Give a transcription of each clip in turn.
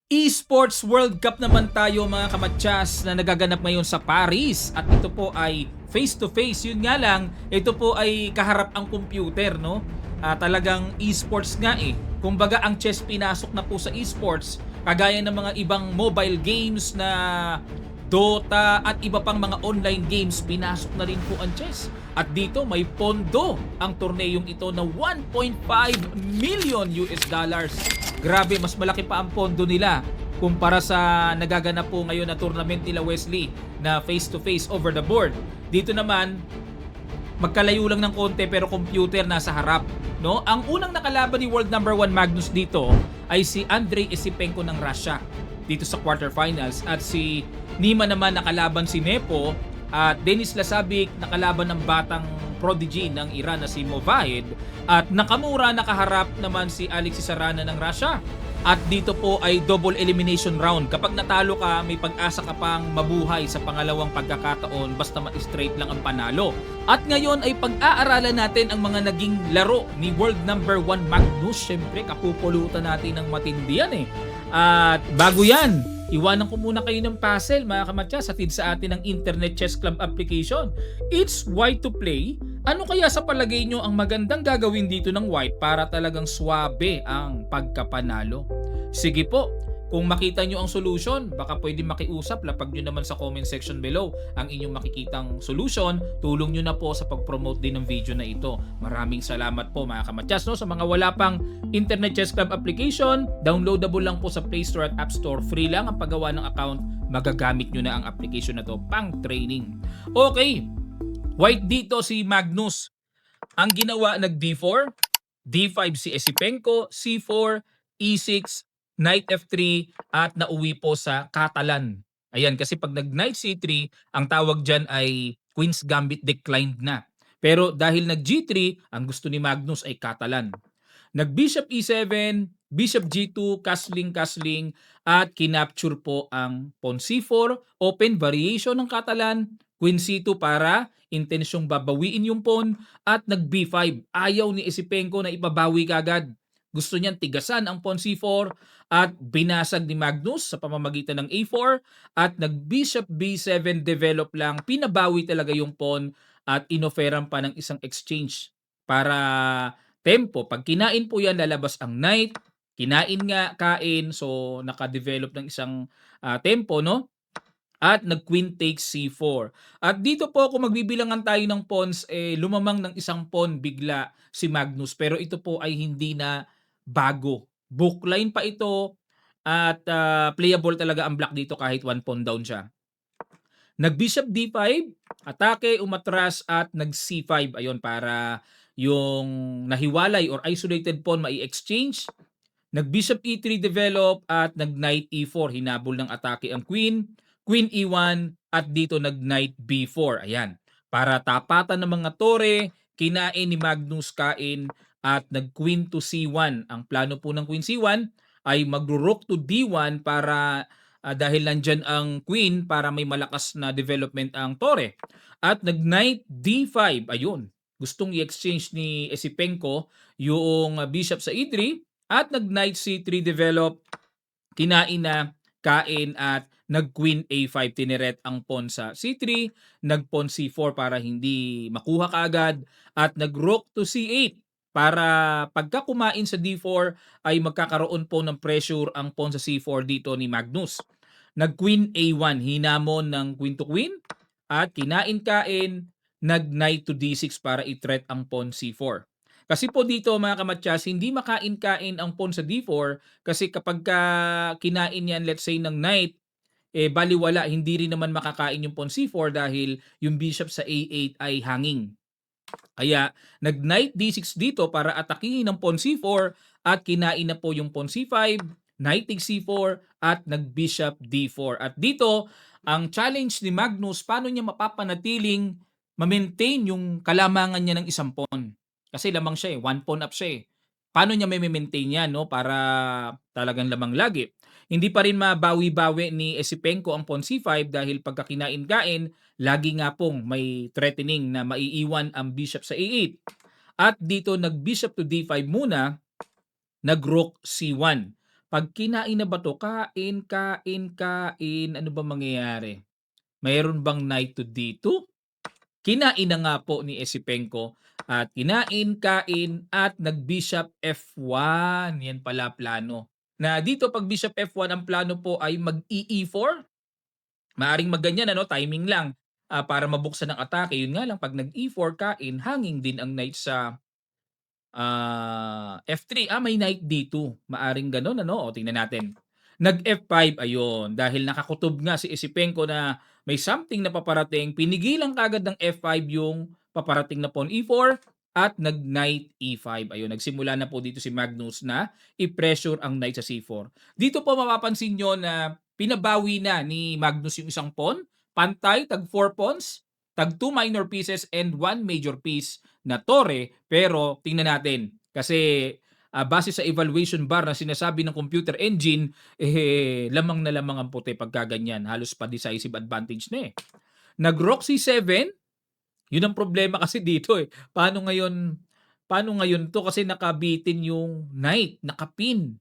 Esports World Cup naman tayo mga kamatyas na nagaganap ngayon sa Paris at ito po ay face to face. Yun nga lang, ito po ay kaharap ang computer, no? Talagang esports nga eh. Kumbaga ang chess pinasok na po sa esports kagaya ng mga ibang mobile games na Dota at iba pang mga online games, pinasok na rin po ang chess. At dito may pondo ang torneyong ito na 1.5 million US dollars. Grabe, mas malaki pa ang pondo nila kumpara sa nagaganap po ngayon na tournament nila Wesley na face-to-face over the board. Dito naman, magkalayo lang ng konti pero computer nasa harap. No? Ang unang nakalaban ni world number 1 Magnus dito ay si Andrei Esipenko ng Russia dito sa quarterfinals at si Nima naman nakalaban si Nepo at Denis Lasabik nakalaban ng batang prodigy ng Iran na si Movahid at Nakamura nakaharap naman si Alexis Sarana ng Russia. At dito po ay double elimination round. Kapag natalo ka, may pag-asa ka pang mabuhay sa pangalawang pagkakataon basta straight lang ang panalo. At ngayon ay pag-aaralan natin ang mga naging laro ni world number 1 Magnus. Siyempre, kapupulutan natin ng matindi yan eh. At bago yan, iwanan ko muna kayo ng puzzle mga kamatya sa feed sa atin ng Internet Chess Club application. It's white to play. Ano kaya sa palagay nyo ang magandang gagawin dito ng white para talagang swabe ang pagkapanalo? Sige po, kung makita nyo ang solution, baka pwede makiusap, lapag nyo naman sa comment section below ang inyong makikitang solution. Tulong nyo na po sa pag-promote din ng video na ito. Maraming salamat po mga kamatyas. No? Sa mga wala pang Internet Chess Club application, downloadable lang po sa Play Store at App Store. Free lang ang paggawa ng account. Magagamit nyo na ang application na to pang training. Okay, white dito si Magnus. Ang ginawa nag D4, D5 si Esipenko, C4, E6, Knight F3 at nauwi po sa Catalan. Ayan, kasi pag nag Knight C3, ang tawag dyan ay Queen's Gambit declined na. Pero dahil nag G3, ang gusto ni Magnus ay Catalan. Nag Bishop E7, Bishop G2, castling at kinapture po ang Pawn C4, open variation ng Catalan, Queen C2 para intensyong babawiin yung pawn at nag B5. Ayaw ni Esipenko na ipabawi kagad. Gusto niyang tigasan ang pawn C4 at binasag ni Magnus sa pamamagitan ng A4 at nag Bishop B7 develop lang. Pinabawi talaga yung pawn at inoferan pa ng isang exchange para tempo. Pag kinain po yan, lalabas ang knight. Kinain nga, kain. So, naka-develop ng isang tempo, no? At nag-queen takes C4. At dito po kung magbibilangan tayo ng pawns, lumamang ng isang pawn bigla si Magnus. Pero ito po ay hindi na bago. Bookline pa ito at playable talaga ang black dito kahit one pawn down siya. Nag-bishop D5, atake, umatras at nag-C5. Ayun, para yung nahiwalay or isolated pawn mai-exchange. Nag-bishop E3 develop at nag-knight E4. Hinabol ng atake ang queen. Queen E1 at dito nag-knight B4. Ayan. Para tapatan ng mga tore, kinain ni Magnus kain at nag-queen to C1. Ang plano po ng queen C1 ay mag-rook to D1 para dahil nandyan ang queen para may malakas na development ang tore. At nag-knight D5. Ayun. Gustong i-exchange ni Esipenko yung bishop sa E3 at nag-knight C3 develop. Kinain na, kain at nag-queen A5, tineret ang pawn sa C3, nag-pawn C4 para hindi makuha kaagad, at nag-rook to C8 para pagka kumain sa D4 ay magkakaroon po ng pressure ang pawn sa C4 dito ni Magnus. Nag-queen A1, hinamon ng queen to queen, at kinain-kain, nag-knight to D6 para i-threat ang pawn C4. Kasi po dito mga kamatyas, hindi makain-kain ang pawn sa D4 kasi kapag kinain yan, let's say ng knight, baliwala, hindi rin naman makakain yung pawn C4 dahil yung bishop sa A8 ay hanging. Kaya nag-knight D6 dito para atakihin ng pawn C4 at kinain na po yung pawn C5, knight takes C4 at nag-bishop D4. At dito, ang challenge ni Magnus, paano niya mapapanatiling ma-maintain yung kalamangan niya ng isang pawn. Kasi lamang siya one pawn up siya Paano niya may maintain yan, no? Para talagang lamang lagi. Hindi pa rin mabawi-bawi ni Esipenko ang pawn C5 dahil pagka kinain-kain, lagi nga pong may threatening na maiiwan ang bishop sa A8. At dito nag-bishop to D5 muna, nag-rook C1 'Pag kinain na ba 'to, kain, kain, kain, ano ba mangyayari? Mayroon bang knight to D2? Kinain na nga po ni Esipenko at kinain, kain at nag-bishop F1. Yan pala plano. Na dito 'pag bishop F1 ang plano po ay mag-E4. Maaaring magganyan ano, timing lang, para mabuksan ang atake. Yun nga lang 'pag nag-E4 kain, hanging din ang knight sa F3, may knight D2, maaring gano'n ano, o tingnan natin. Nag-F5 ayun, dahil nakakutob nga si Isipenko na may something na paparating, pinigilan kaagad ng F5 yung paparating na pawn E4 at nag-knight E5. Ayun, nagsimula na po dito si Magnus na i-pressure ang knight sa C4. Dito po mapapansin niyo na pinabawi na ni Magnus yung isang pawn, pantay, tag 4 pawns, tag 2 minor pieces and 1 major piece na tore, pero tingnan natin kasi base sa evaluation bar na sinasabi ng computer engine, lamang na lamang ang puti pagka ganyan. Halos pa decisive advantage na eh. Nag-rook C7, yun ang problema kasi dito eh. Paano ngayon to kasi nakabitin yung knight, nakapin.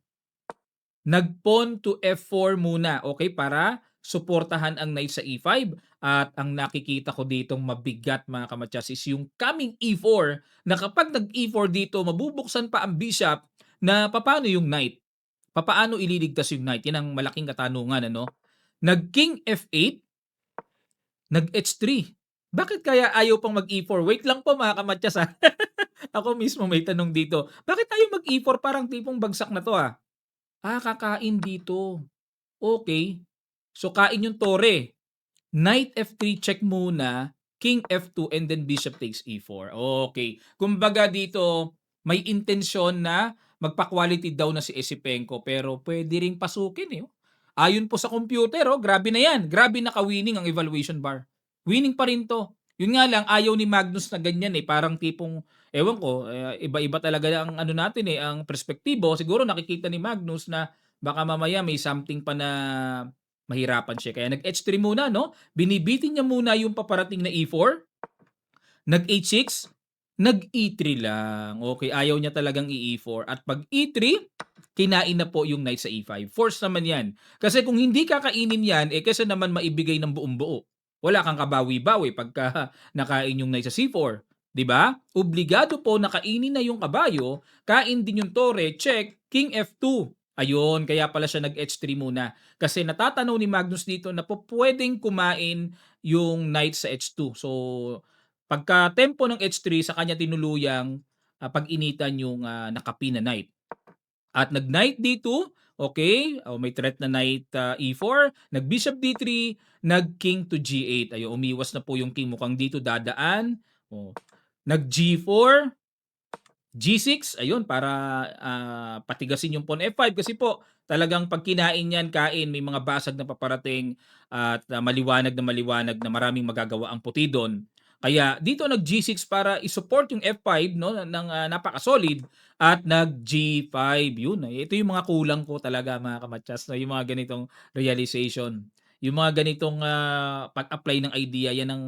Nag-pawn to F4 muna, okay, para suportahan ang knight sa E5 at ang nakikita ko ditong mabigat mga kamatyas is yung coming E4 na kapag nag-E4 dito mabubuksan pa ang bishop na papaano yung knight? Papaano ililigtas yung knight? Yan ang malaking katanungan ano. Nag-king F8, nag-H3. Bakit kaya ayaw pang mag-E4? Wait lang po mga kamatyas ha. Ako mismo may tanong dito. Bakit ayaw mag-E4? Parang tipong bagsak na to ah. Kakain dito. Okay. So, kain yung tore. Knight F3 check muna, King F2 and then Bishop takes E4. Okay. Kumbaga dito, may intensyon na magpa-quality daw na si Esipenko pero pwede ring pasukin eh. Ayon po sa computer, grabe na yan. Grabe naka-winning ang evaluation bar. Winning pa rin to. Yun nga lang, ayaw ni Magnus na ganyan eh. Parang tipong, ewan ko, iba-iba talaga ang ano natin eh, ang perspektibo. Siguro nakikita ni Magnus na baka mamaya may something pa na mahirapan siya. Kaya nag-H3 muna, no? Binibitin niya muna yung paparating na E4. Nag-H6. Nag-E3 lang. Okay, ayaw niya talagang E4. At pag E3, kinain na po yung knight sa E5. Force naman yan. Kasi kung hindi kakainin yan, kasi naman maibigay ng buong buo. Wala kang kabawi-bawi pagka nakain yung knight sa C4. 'Di ba? Obligado po nakainin na yung kabayo, kain din yung tore, check, king F2. Ayun, kaya pala siya nag-H3 muna. Kasi natatanaw ni Magnus dito na po pwedeng kumain yung knight sa H2. So, pagka tempo ng H3, sa kanya tinuluyang pag-initan yung nakapin na knight. At nag-knight D2, okay, may threat na knight E4, nag-bishop D3, nag-king to G8. Ayun, umiwas na po yung king, mukhang dito dadaan. Nag-G4, G6, ayun, para patigasin yung pawn F5 kasi po talagang pag kinain yan, kain, may mga basag na paparating at maliwanag na maraming magagawa ang puti doon. Kaya dito nag G6 para i-support yung F5 no ng napaka-solid at nag G5 yun. Ito yung mga kulang ko talaga mga kamatyas no, yung mga ganitong realization. Yung mga ganitong pag-apply ng idea yan ang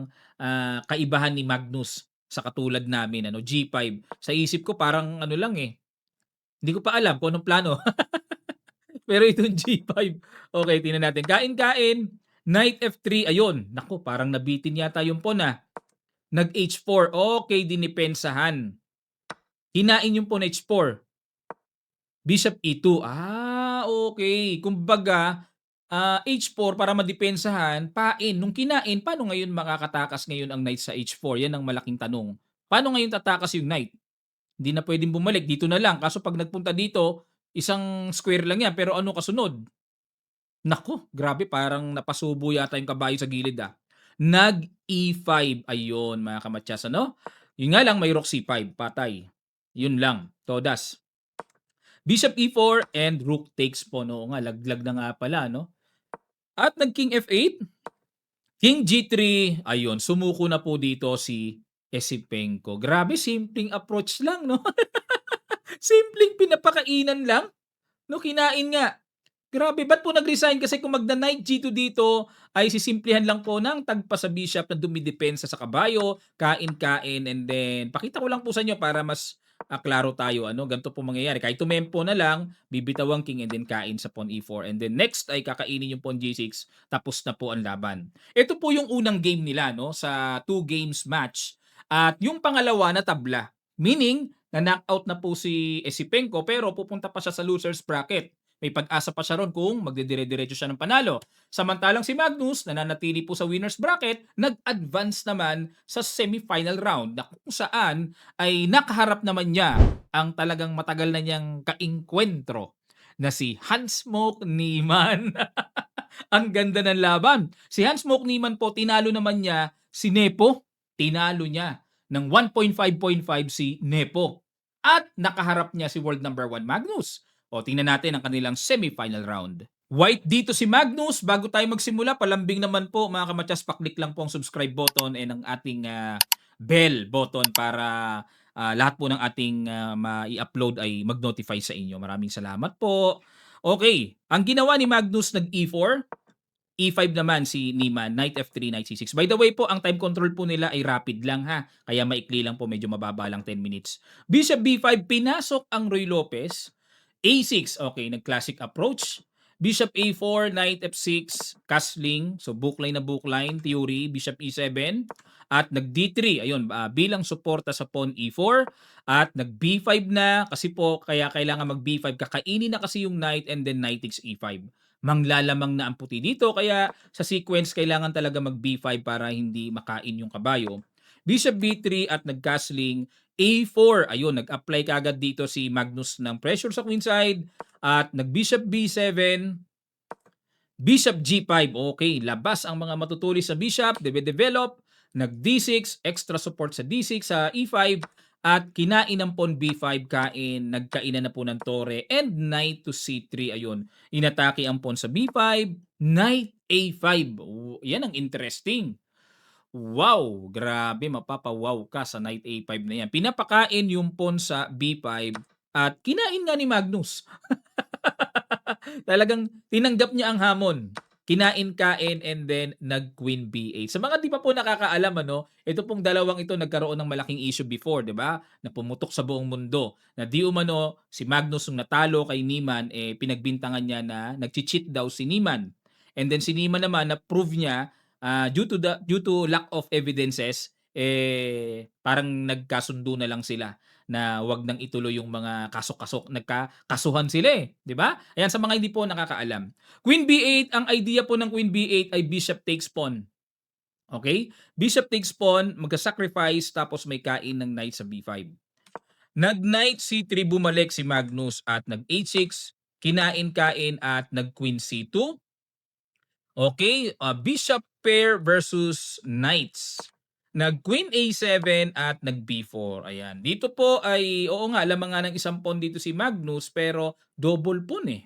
kaibahan ni Magnus sa katulad namin ano, G5. Sa isip ko parang ano lang eh, hindi ko pa alam kung anong plano. Pero itong G5. Okay, tingnan natin. Kain-kain, knight F3, ayun. Naku, parang nabitin yata yung pawn Nag H4, okay, dinipensahan. Hinain yung pawn H4. Bishop E2, okay. Kumbaga, H4 para madepensahan, pain. Nung kinain, paano ngayon makakatakas ngayon ang knight sa H4? Yan ang malaking tanong. Paano ngayon tatakas yung knight? Hindi na pwedeng bumalik, dito na lang. Kaso pag nagpunta dito, isang square lang yan. Pero ano kasunod? Naku, grabe parang napasubo yata yung kabayo sa gilid Nag E5, ayun mga kamatyas ano? Yun nga lang may rook C5, patay. Yun lang, todas. Bishop E4 and rook takes pawn. Oo nga, laglag na nga pala no? At nag king F8, king G3, ayun, sumuko na po dito si Esipenko. Grabe, simpleng approach lang no? Simpleng pinapakainan lang, no? Kinain nga. Grabe, ba't po nag-resign? Kasi kung magda-knight G2 dito, ay sisimplihan lang po ng tagpa sa bishop na dumidepensa sa kabayo, kain-kain, and then, pakita ko lang po sa inyo para mas klaro tayo ano, ganito po mangyayari. Kahit tumempo na lang, bibitaw ang king and then kain sa pawn e4 and then next ay kakainin yung pawn g6, tapos na po ang laban. Ito po yung unang game nila no sa two games match at yung pangalawa na tabla. Meaning, na-knockout na po si Esipenko pero pupunta pa siya sa loser's bracket. May pag-asa pa siya ron kung magdidire-diretso siya ng panalo. Samantalang si Magnus, nananatili po sa winner's bracket, nag-advance naman sa semifinal round na kung saan ay nakaharap naman niya ang talagang matagal na niyang kainkwentro na si Hans-Smoke Niemann. Ang ganda ng laban. Si Hans-Smoke Niemann po, tinalo naman niya si Nepo. Tinalo niya ng 1.5.5 si Nepo. At nakaharap niya si world number 1 Magnus. O tingnan natin ang kanilang semifinal round. White dito si Magnus. Bago tayo magsimula, palambing naman po mga kamatyas, paklik lang po ang subscribe button and ang ating bell button para lahat po ng ating mai-upload ay mag-notify sa inyo. Maraming salamat po. Okay, ang ginawa ni Magnus nag-E4, E5 naman si Niemann, Knight F3, Knight C6. By the way po, ang time control po nila ay rapid lang ha. Kaya maikli lang po, medyo mababa lang 10 minutes. Bishop B5, pinasok ang Roy Lopez. A6, okay, nag-classic approach. Bishop A4, Knight F6, castling. So bookline na bookline, theory, Bishop E7. At nag-D3, ayun, bilang suporta sa pawn E4. At nag-B5 na, kasi po, kaya kailangan mag-B5. Kakainin na kasi yung knight and then knight takes E5. Manglalamang na ang puti dito, kaya sa sequence, kailangan talaga mag-B5 para hindi makain yung kabayo. Bishop B3 at nag-castling. A4, ayun, nag-apply kagad dito si Magnus ng pressure sa queenside at nag-bishop B7, bishop G5, okay, labas ang mga matutulis sa bishop, develop, nag-D6, extra support sa D6, sa E5, at kinain ng pawn B5, nagkainan na po ng tore, and knight to C3, ayun, inatake ang pawn sa B5, knight A5, yan ang interesting. Wow! Grabe, mapapawaw ka sa knight A5 na yan. Pinapakain yung pawn sa B5 at kinain nga ni Magnus. Talagang tinanggap niya ang hamon. Kinain-kain and then nag-queen B8. Sa mga di pa po nakakaalam, ano, ito pong dalawang ito nagkaroon ng malaking issue before, di ba? Na pumutok sa buong mundo. Na di umano, si Magnus nung natalo kay Niemann, pinagbintangan niya na nag-cheat daw si Niemann. And then si Niemann naman, na-prove niya, due to lack of evidences, parang nagkasundo na lang sila na wag nang ituloy yung mga kaso-kaso, nagkakasuhan sila 'di ba? Ayan sa mga hindi po nakakaalam. Queen B8, ang idea po ng Queen B8 ay bishop takes pawn. Okay? Bishop takes pawn, magka-sacrifice tapos may kain ng knight sa B5. Nag-knight C3 bumalik si Magnus at nag-H6, kinain-kain at nag-queen C2. Okay, bishop pair versus knights. Nag-queen A7 at nag-B4. Ayan. Dito po ay, oo nga, lamang nga ng isang pawn dito si Magnus, pero double pawn eh.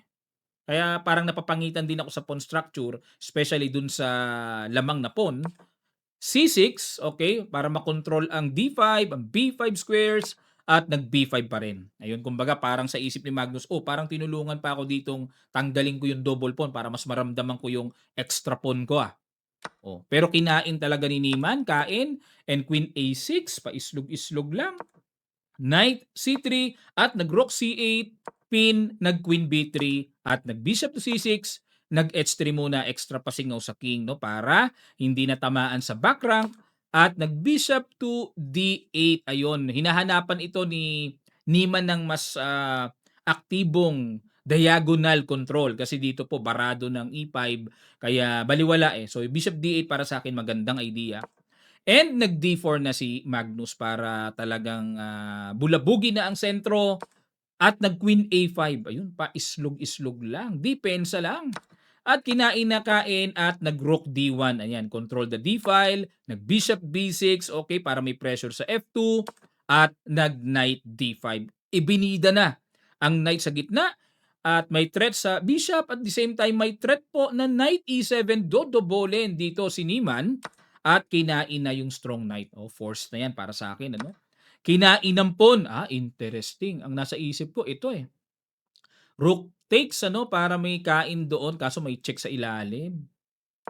Kaya parang napapangitan din ako sa pawn structure, especially dun sa lamang na pawn. C6, okay, para makontrol ang D5, ang B5 squares, at nag-B5 pa rin. Ayun, kumbaga parang sa isip ni Magnus, parang tinulungan pa ako ditong tanggalin ko yung double pawn para mas maramdaman ko yung extra pawn ko pero kinain talaga ni Niemann, kain, and queen A6, paislog-islog lang. Knight C3 at nag-rook C8, pin, nag-queen B3 at nag-bishop to C6, nag-H3 muna, extra pasingaw sa king no para hindi natamaan sa back rank at nag-bishop to D8. Ayun, hinahanapan ito ni Niemann ng mas aktibong diagonal control kasi dito po barado ng E5 kaya baliwala So bishop D8 para sa akin magandang idea. And nag-D4 na si Magnus para talagang bulabugin na ang sentro at nag-queen A5. Ayun pa, islog-islog lang. Depensa lang. At kinain na kain at nag-rook D1. Ayan, control the D-file. Nag-bishop B6. Okay, para may pressure sa F2. At nag-knight D5. Ibinida na ang knight sa gitna. At may threat sa bishop. At the same time, may threat po na knight E7. Dodobolen dito si Niemann. At kinain na yung strong knight. Forced na yan para sa akin. Ano? Kinain ng pawn. Interesting. Ang nasa isip ko, ito Rook takes para may kain doon kaso may check sa ilalim.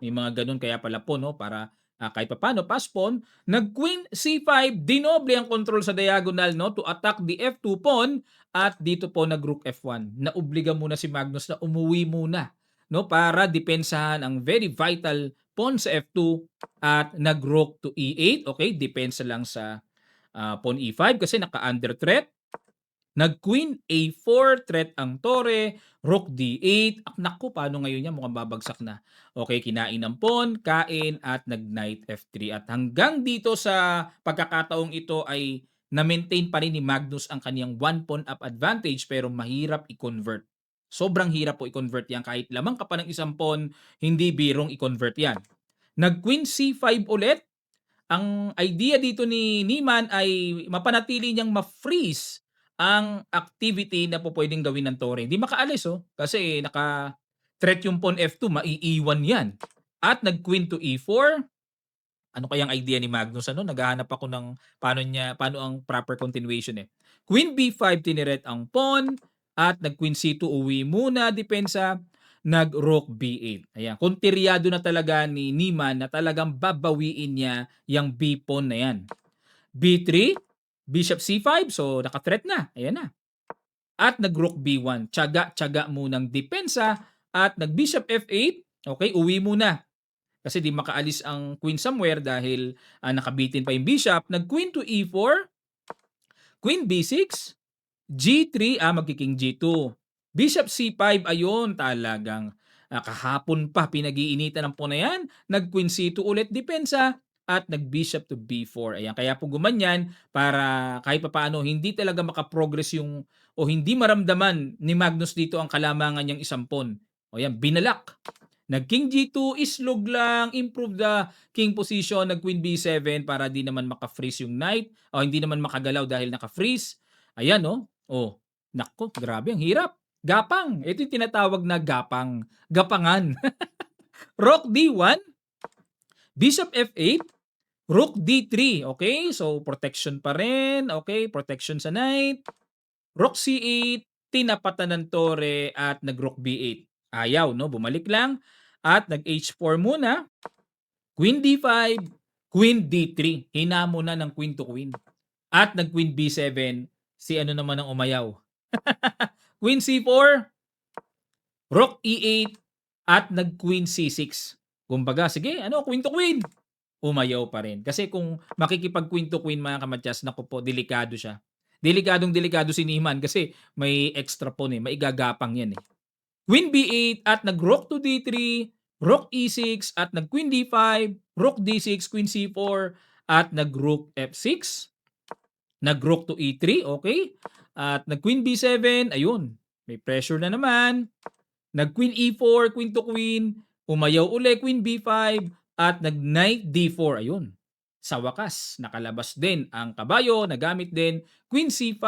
May mga ganun kaya pala po para Kahit papaano pass pawn, nag-queen C5, dinoble ang control sa diagonal, no, to attack the F2 pawn, at dito po nag-rook F1. Naobliga muna si Magnus na umuwi muna, no, para depensahan ang very vital pawn sa F2, at nag-rook to E8. Okay, depensa lang sa pawn E5 kasi naka-under threat. Nag-queen A4, threat ang tore, rook D8. Naku, paano ngayon yan? Mukhang babagsak na. Okay, kinain ng pawn, kain, at nag-knight F3. At hanggang dito sa pagkakataong ito ay na-maintain pa rin ni Magnus ang kaniyang one pawn up advantage, pero mahirap i-convert. Sobrang hirap po i-convert yan. Kahit lamang ka pa ng isang pawn, hindi birong i-convert yan. Nag-queen C5 ulit. Ang idea dito ni Niemann ay mapanatili niyang ma-freeze ang activity na po pwedeng gawin ng tore. Hindi makaalis, kasi naka-threat yung pawn F2, maiiwan yan. At nag-queen to E4. Ano kayang idea ni Magnus? Naghahanap ako ng paano ang proper continuation eh. Queen B5, tinirect ang pawn, at nag-queen C2, uwi muna, depensa, nag-rook B8. Ayan, kontiryado na talaga ni Niemann na talagang babawiin niya yung B pawn na yan. B3, bishop C5, so naka-threat na. Ayan na. At nag-rook B1. Tiyaga munang depensa, at nag-bishop F8. Okay, uwi muna. Kasi di makaalis ang queen somewhere dahil nakabitin pa yung bishop. Nag-queen to E4, queen B6, G3, magkiking G2. Bishop C5, ayun, talagang kahapon pa pinag-iinitan ng pawn na yan. Nag-queen C2 ulit, depensa, at nag-bishop to B4. Ayan, kaya po gumanyan para kahit papaano hindi talaga makaprogress yung o hindi maramdaman ni Magnus dito ang kalamangan niyang isang pawn. O yan, binalak. Nag-king G2, islog lang, improve the king position, nag-queen B7 para di naman maka-freeze yung knight, o hindi naman makagalaw dahil naka-freeze. Ayan, no? Oh, nako, grabe, ang hirap. Gapang. Ito yung tinatawag na gapang. Gapangan. Rook D1, bishop F8, rook D3. Okay, so protection pa rin. Okay, protection sa knight. Rook C8, tinapatan ng tore, at nag-rook B8. Ayaw, no? Bumalik lang. At nag-H4 muna. Queen D5, Queen D3. Hinamo na ng queen to queen. At nag-queen B7. Si ano naman ang umayaw? Queen C4, Rook E8, at nag-Queen C6. Kumbaga, sige, Queen to Queen. Umayaw pa rin. Kasi kung makikipag-Queen to Queen mga kamadyas, naku po, delikado siya. Delikadong-delikado si Niemann kasi may extra pawn eh. Maigagapang yan eh. Queen B8 at nag-Rook to D3, Rook E6 at nag-Queen D5, Rook D6, Queen C4 at nag-Rook F6, nag-Rook to E3, okay? At nag-Queen B7, ayun, may pressure na naman. Nag-Queen E4, Queen to Queen, umayaw uli, Queen B5, at nag-Knight D4, ayun. Sa wakas, nakalabas din ang kabayo, nagamit din, Queen C5,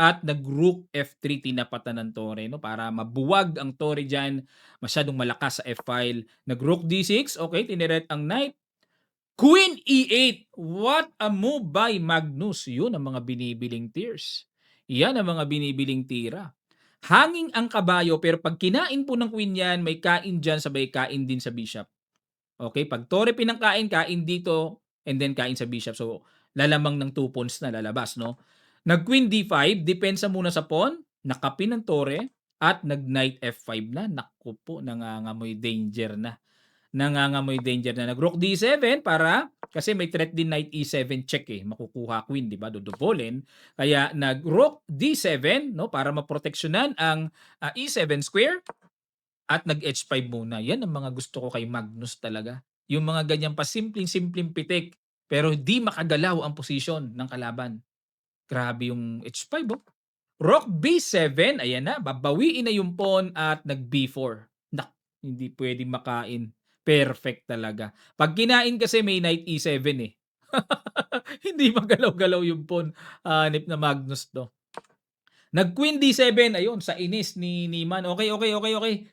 at nag-Rook F3, tinapatan ng tore, no? Para mabuwag ang tore dyan, masyadong malakas sa F-file. Nag-Rook D6, okay, tinirect ang Knight. Queen E8, what a move by Magnus. Yun ang mga binibiling tiers. Yan ang mga binibiling tira. Hanging ang kabayo, pero pag kinain po ng queen yan, may kain dyan, sabay kain din sa bishop. Okay, pag tore pinangkain, kain dito, and then kain sa bishop. So, lalamang ng 2 pawns na lalabas, no? Nag-queen D5, depensa muna sa pawn, nakapin ng tore, at nag-knight F5 na. Naku po, nangangamoy danger na. Nag-rook D7 para kasi may threat din knight E7 check eh, makukuha queen, di ba? Dodobolin. Kaya nag-rook D7, no, para maproteksyonan ang E7 square, at nag-H5 muna. Yan ang mga gusto ko kay Magnus talaga. Yung mga ganyan pa simpleng pitik pero di makagalaw ang posisyon ng kalaban. Grabe yung H5, oh. Rook B7, ayan na, babawiin na yung pawn at nag-B4. Hindi pwedeng makain. Perfect talaga. Pag kinain kasi may knight E7 eh. Hindi magalaw-galaw yung pawn. Hanip na Magnus to. Nag-Queen D7, ayun, sa inis ni Niemann. Okay.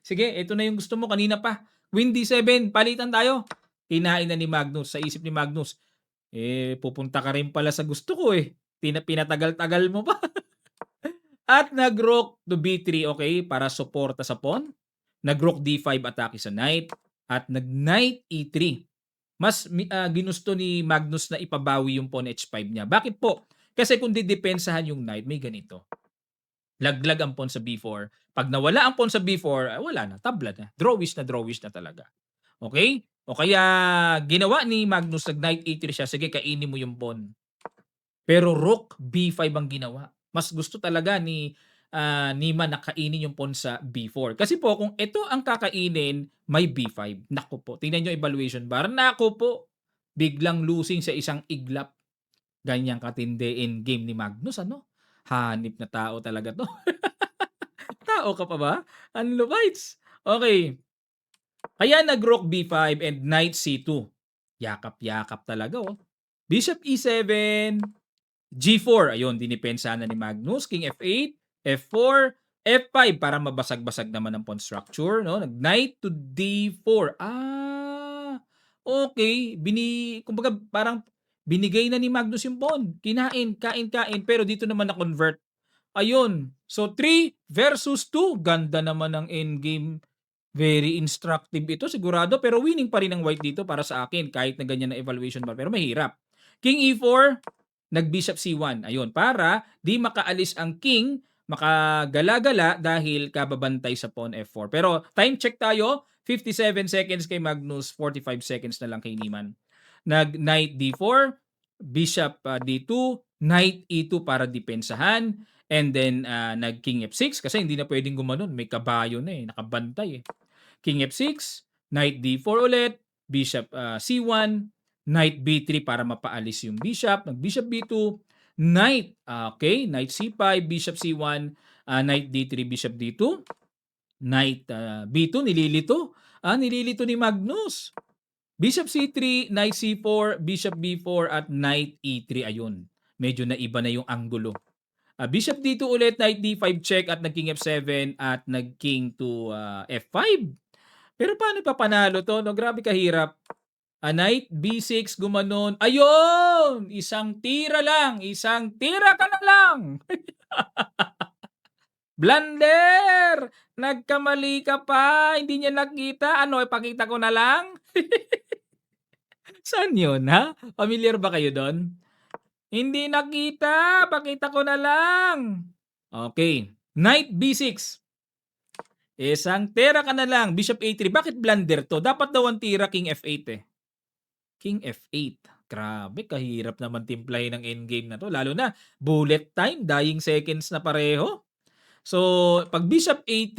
Sige, ito na yung gusto mo kanina pa. Queen D7, palitan tayo. Kinain na ni Magnus, sa isip ni Magnus. Pupunta ka rin pala sa gusto ko eh. Pinatagal-tagal mo pa. At nag-rook to B3, okay, para suporta sa pawn. Nag-rook D5, atake sa knight. At nag-knight E3. ginusto ni Magnus na ipabawi yung pawn H5 niya. Bakit po? Kasi kung didepensahan yung knight, may ganito. Laglag ang pawn sa B4. 'Pag nawala ang pawn sa B4, wala na, tabla na. Drawish na talaga. Okay? O kaya ginawa ni Magnus, nag-knight E3 siya, sige kainin mo yung pawn. Pero rook B5 ang ginawa. Mas gusto talaga ni Man na kainin yung pawn sa B4. Kasi po kung ito ang kakainin, may B5. Naku po, tingnan niyo evaluation bar. Naku po, biglang losing sa isang iglap. Ganyang katindi in game ni Magnus, ano? Hanip na tao talaga 'to. Tao ka pa ba? Unlo bites. Okay. Kaya nag-rook B5 and knight C2. Yakap-yakap talaga, oh. Bishop E7, G4. Ayun, dinipensahan na ni Magnus. King F8, F4, F5 para mabasag-basag naman ang pawn structure, no? Knight to D4. Okay. Kumbaga parang binigay na ni Magnus yung pawn. Kinain, kain, pero dito naman na-convert. Ayun. So 3 versus 2. Ganda naman ng endgame. Very instructive ito sigurado, pero winning pa rin ang white dito para sa akin kahit na ganyan na evaluation bar, pero mahirap. King E4, nag-bishop C1. Ayun, para di makaalis ang king, makagala-gala dahil kababantay sa pawn F4. Pero time check tayo, 57 seconds kay Magnus, 45 seconds na lang kay Niemann. Nag-knight D4, bishop D2, knight E2 para depensahan, and then nag-king F6 kasi hindi na pwedeng gumanon, may kabayo na nakabantay King F6, knight D4 ulit, bishop C1, knight B3 para mapaalis yung bishop, nag-bishop B2, knight, knight C5, bishop C1, knight D3, bishop D2, knight B2, nililito ni Magnus. Bishop C3, knight C4, bishop B4 at knight E3. Ayun, medyo naiba na yung anggulo. Bishop D2 ulit, knight D5 check at nag-king F7 at nag-king to F5. Pero paano papanalo to? No, grabe kahirap. Knight B6 gumanon. Ayun! Isang tira ka na lang. Blunder! Nagkamali ka pa. Hindi niya nakita. Ano, ipakita ko na lang? Saan yun, ha? Familiar ba kayo doon? Hindi nakita. Pakita ko na lang. Okay. Knight B6. Isang tira ka na lang. Bishop A3. Bakit blunder to? Dapat daw ang tira King F8 King F8. Grabe, kahirap naman timplahin ng endgame na to. Lalo na, bullet time, dying seconds na pareho. So, pag Bishop A3,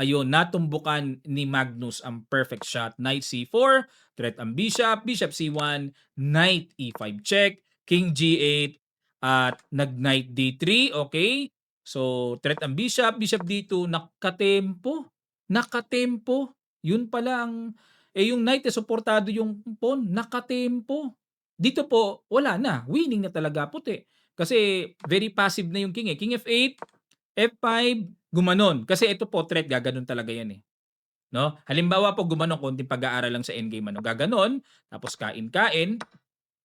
ayun, natumbukan ni Magnus ang perfect shot. Knight C4, threat ang Bishop, Bishop C1, Knight E5 check, King G8, at nag-Knight D3, okay? So, threat ang Bishop, Bishop D2, nakatempo. Yun pala ang yung knight suportado yung pawn, nakatempo. Dito po, wala na. Winning na talaga puti. Kasi very passive na yung king King F8, F5, gumanon. Kasi ito po, threat, gaganon talaga yan No? Halimbawa po, gumanon, konting pag-aaral lang sa endgame. Gaganon, tapos kain-kain,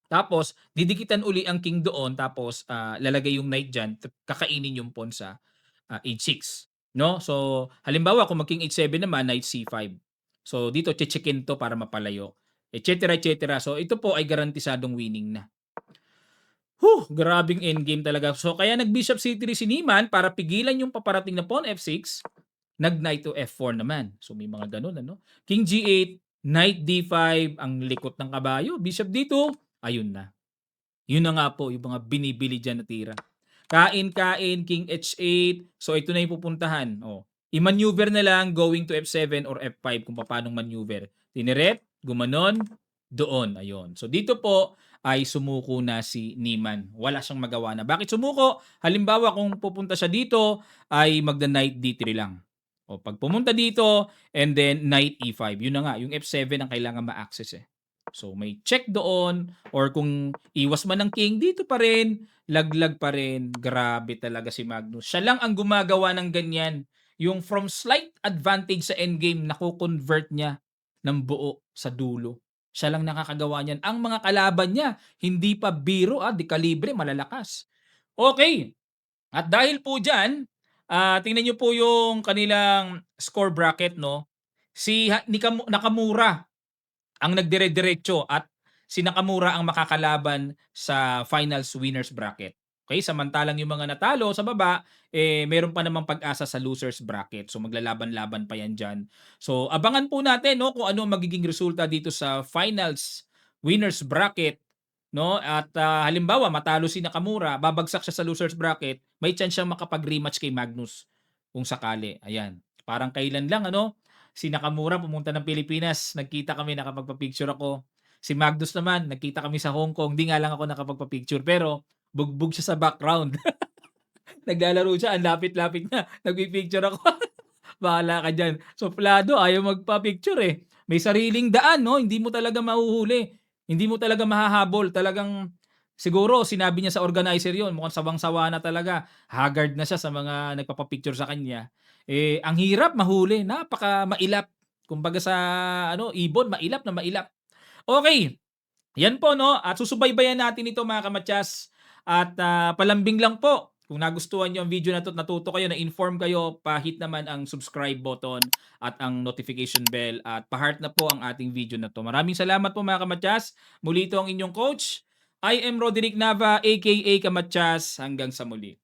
tapos didikitan uli ang king doon, tapos lalagay yung knight dyan, kakainin yung pawn sa H6. No? So, halimbawa, kung mag-king H7 naman, knight C5. So, dito, chichikin to para mapalayo. Etc. So, ito po ay garantisadong winning na. Grabing endgame talaga. So, kaya nag-bishop C3 si Niemann para pigilan yung paparating na pawn F6. Nag-knight to F4 naman. So, may mga ganun, ano? King G8, knight D5, ang likot ng kabayo. Bishop D2, ayun na. Yun na nga po, yung mga binibili dyan na tira. Kain, King H8. So, ito na yung pupuntahan. I-maneuver na lang going to F7 or F5 kung paano maneuver. Tineret, gumanon, doon. Ayun. So, dito po ay sumuko na si Niemann. Wala siyang magawa na. Bakit sumuko? Halimbawa, kung pupunta siya dito, ay magda-knight D3 lang. Pag pumunta dito, and then knight E5. Yun na nga, yung F7 ang kailangan ma-access So, may check doon, or kung iwas man ng king, dito pa rin, laglag pa rin. Grabe talaga si Magnus. Siya lang ang gumagawa ng ganyan. Yung from slight advantage sa endgame, naku-convert niya ng buo sa dulo. Siya lang nakakagawa niyan. Ang mga kalaban niya, hindi pa biro, di kalibre, malalakas. Okay. At dahil po dyan, tingnan niyo po yung kanilang score bracket, no? Si Nakamura, ang nagdire-diretso at si Nakamura ang makakalaban sa finals winners bracket. Okay, samantalang yung mga natalo sa baba, meron pa namang pag-asa sa losers bracket. So maglalaban-laban pa yan diyan. So abangan po natin, 'no, kung ano ang magiging resulta dito sa finals winners bracket, 'no? At halimbawa matalo si Nakamura, babagsak siya sa losers bracket, may chance siyang makapag-rematch kay Magnus kung sakali. Ayan. Parang kailan lang, ano, si Nakamura pumunta ng Pilipinas, nagkita kami, nakapagpa-picture ako. Si Magnus naman, nagkita kami sa Hong Kong, 'di nga lang ako nakapagpa-picture, pero bugbog siya sa background. Naglalaro siya, ang lapit-lapit niya, nagpi-picture ako. Bahala ka diyan. Suplado, ayaw magpa-picture, eh. May sariling daan, 'no, hindi mo talaga mahuhuli. Hindi mo talaga mahahabol. Talagang siguro sinabi niya sa organizer 'yon, mukhang sawang-sawa na talaga. Haggard na siya sa mga nagpapa-picture sa kanya. Ang hirap mahuli, napaka-mailap. Kumbaga sa ano, ibon, mailap na mailap. Okey, 'yan po, 'no, at susubaybayan natin ito, mga kamatyas. At palambing lang po, kung nagustuhan niyo ang video na 'to at natuto kayo, na-inform kayo, pa-hit naman ang subscribe button at ang notification bell at pa-heart na po ang ating video na 'to. Maraming salamat po, mga kamatyas. Muli ito ang inyong coach. I am Roderick Nava, aka Kamatyas. Hanggang sa muli.